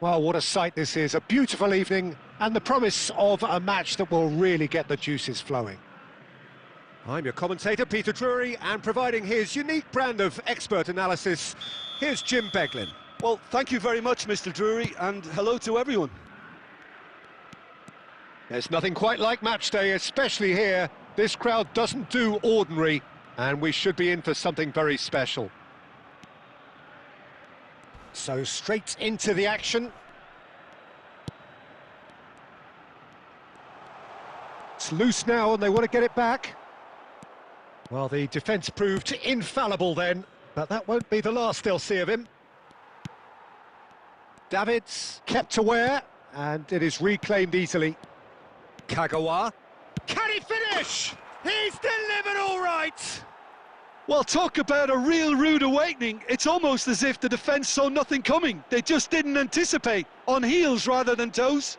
Well, what a sight this is. A beautiful evening and the promise of a match that will really get the juices flowing. I'm your commentator, Peter Drury, and providing his unique brand of expert analysis, here's Jim Beglin. Well, thank you very much, Mr. Drury, and hello to everyone. There's nothing quite like match day, especially here. This crowd doesn't do ordinary, and we should be in for something very special. So straight into the action. It's loose now and they want to get it back. Well, the defence proved infallible then, but that won't be the last they'll see of him. Davids kept aware, and it is reclaimed easily. Kagawa. Can he finish? He's delivered all right! Well, talk about a real rude awakening. It's almost as if the defence saw nothing coming. They just didn't anticipate, on heels rather than toes.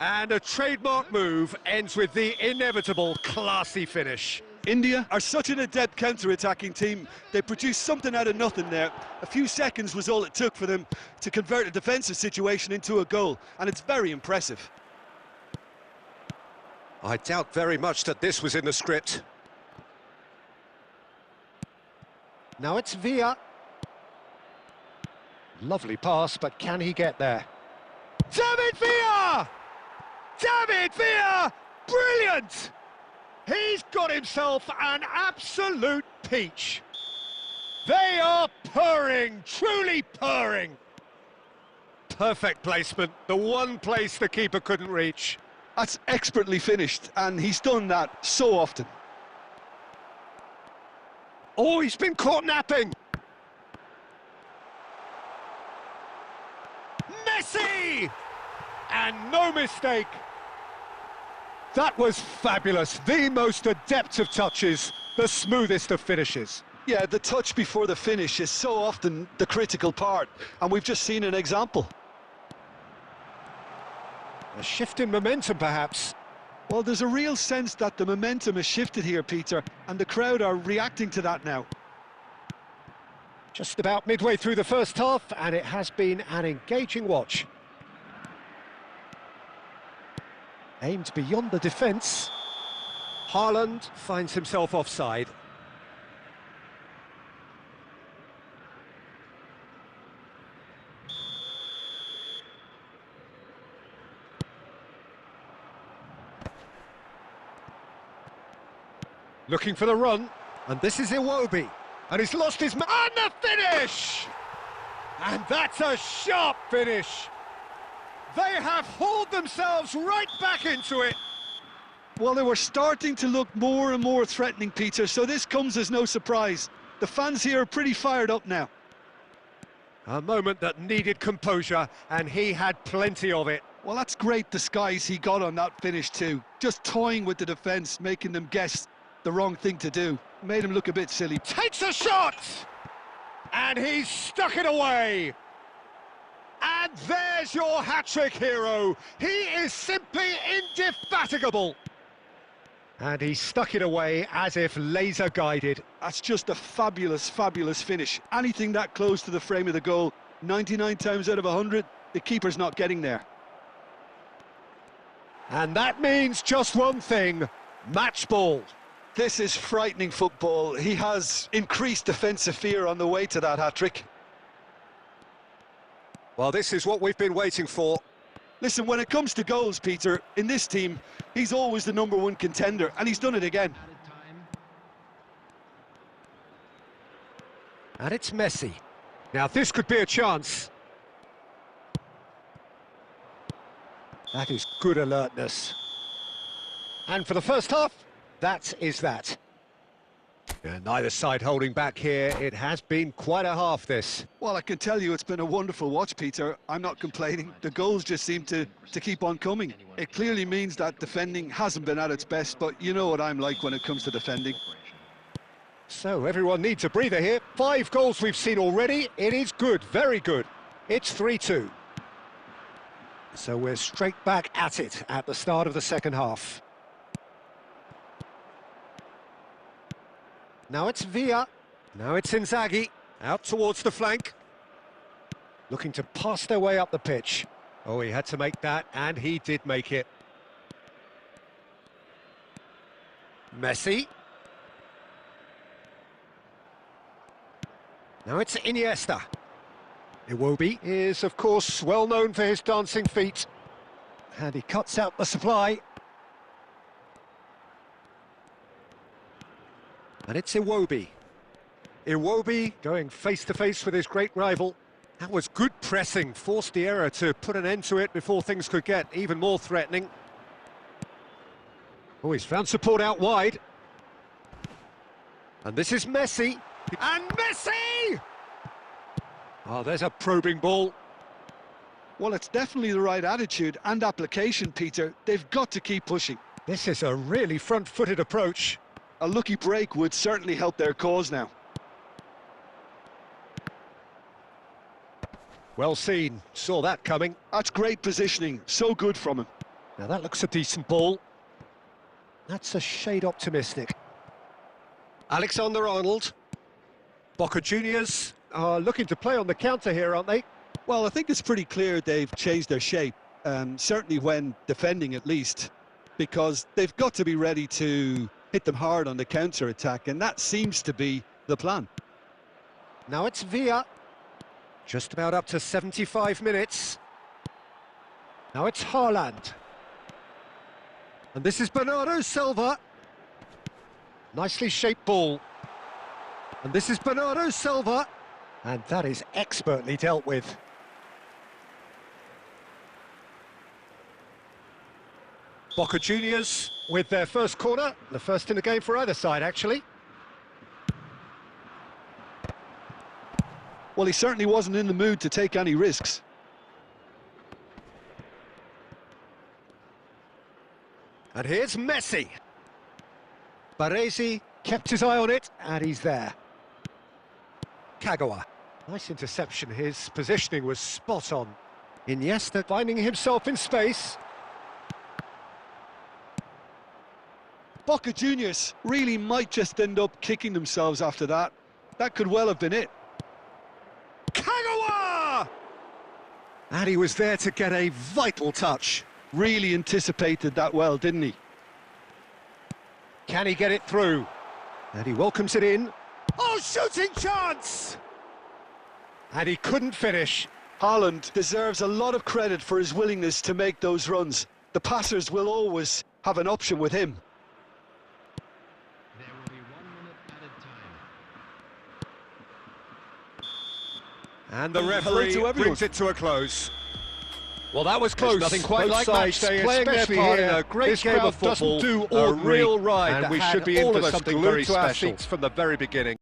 And a trademark move ends with the inevitable classy finish. India are such an adept counter-attacking team. They produced something out of nothing there. A few seconds was all it took for them to convert a defensive situation into a goal, and it's very impressive. I doubt very much that this was in the script. Now it's Villa. Lovely pass, but can he get there? David Villa! David Villa! Brilliant! He's got himself an absolute peach. They are purring, truly purring. Perfect placement, the one place the keeper couldn't reach. That's expertly finished, and he's done that so often. Oh, he's been caught napping. Messi! And no mistake. That was fabulous. The most adept of touches, the smoothest of finishes. Yeah, the touch before the finish is so often the critical part, and we've just seen an example. A shift in momentum, perhaps. Well, there's a real sense that the momentum has shifted here, Peter, and the crowd are reacting to that now. Just about midway through the first half, and it has been an engaging watch. Aimed beyond the defence. Haaland finds himself offside. Looking for the run, and this is Iwobi, and he's lost his man. And the finish! And that's a sharp finish. They have hauled themselves right back into it. Well, they were starting to look more and more threatening, Peter, so this comes as no surprise. The fans here are pretty fired up now. A moment that needed composure, and he had plenty of it. Well, that's great disguise he got on that finish too. Just toying with the defence, making them guess the wrong thing to do. Made him look a bit silly. Takes a shot! And he's stuck it away. And there's your hat-trick hero. He is simply indefatigable. And he stuck it away as if laser-guided. That's just a fabulous, fabulous finish. Anything that close to the frame of the goal, 99 times out of 100, the keeper's not getting there. And that means just one thing, match ball. This is frightening football. He has increased defensive fear on the way to that hat-trick. Well, this is what we've been waiting for. Listen, when it comes to goals, Peter, in this team, he's always the #1 contender, and he's done it again. And it's Messi. Now, this could be a chance. That is good alertness. And for the first half, that is that. And neither side holding back here. It has been quite a half, this. Well, I can tell you it's been a wonderful watch, Peter. I'm not complaining. The goals just seem to keep on coming. It clearly means that defending hasn't been at its best, but you know what I'm like when it comes to defending. So everyone needs a breather here. 5 goals we've seen already. It is good, very good. It's 3-2. So we're straight back at it at the start of the second half. Now it's Villa. Now it's Inzaghi. Out towards the flank. Looking to pass their way up the pitch. Oh, he had to make that, and he did make it. Messi. Now it's Iniesta. Iwobi is, of course, well known for his dancing feet. And he cuts out the supply. And it's Iwobi. Iwobi going face-to-face with his great rival. That was good pressing, forced the error to put an end to it before things could get even more threatening. Oh, he's found support out wide. And this is Messi. And Messi! Oh, there's a probing ball. Well, it's definitely the right attitude and application, Peter. They've got to keep pushing. This is a really front-footed approach. A lucky break would certainly help their cause now. Well seen, saw that coming. That's great positioning, so good from him. Now that looks a decent ball. That's a shade optimistic. Alexander-Arnold. Boca Juniors are looking to play on the counter here, aren't they? Well, I think it's pretty clear they've changed their shape, certainly when defending at least, because they've got to be ready to hit them hard on the counter-attack, and that seems to be the plan. Now it's Villa. Just about up to 75 minutes. Now it's Haaland. And this is Bernardo Silva. Nicely shaped ball. And this is Bernardo Silva. And that is expertly dealt with. Boca Juniors with their first corner. The first in the game for either side, actually. Well, he certainly wasn't in the mood to take any risks. And here's Messi. Baresi kept his eye on it, and he's there. Kagawa. Nice interception, his positioning was spot on. Iniesta finding himself in space. Boca Juniors really might just end up kicking themselves after that. That could well have been it. Kagawa! And he was there to get a vital touch. Really anticipated that well, didn't he? Can he get it through? And he welcomes it in. Oh, shooting chance! And he couldn't finish. Haaland deserves a lot of credit for his willingness to make those runs. The passers will always have an option with him. There will be 1 minute added time. And the referee brings it to a close. Well, that was close. Nothing quite Both like sides match day, playing their especially part here. in a great This game crowd of football. doesn't do A ordinary, real ride, and that we had should be in all for of us something glued very to our special. seats from the very beginning.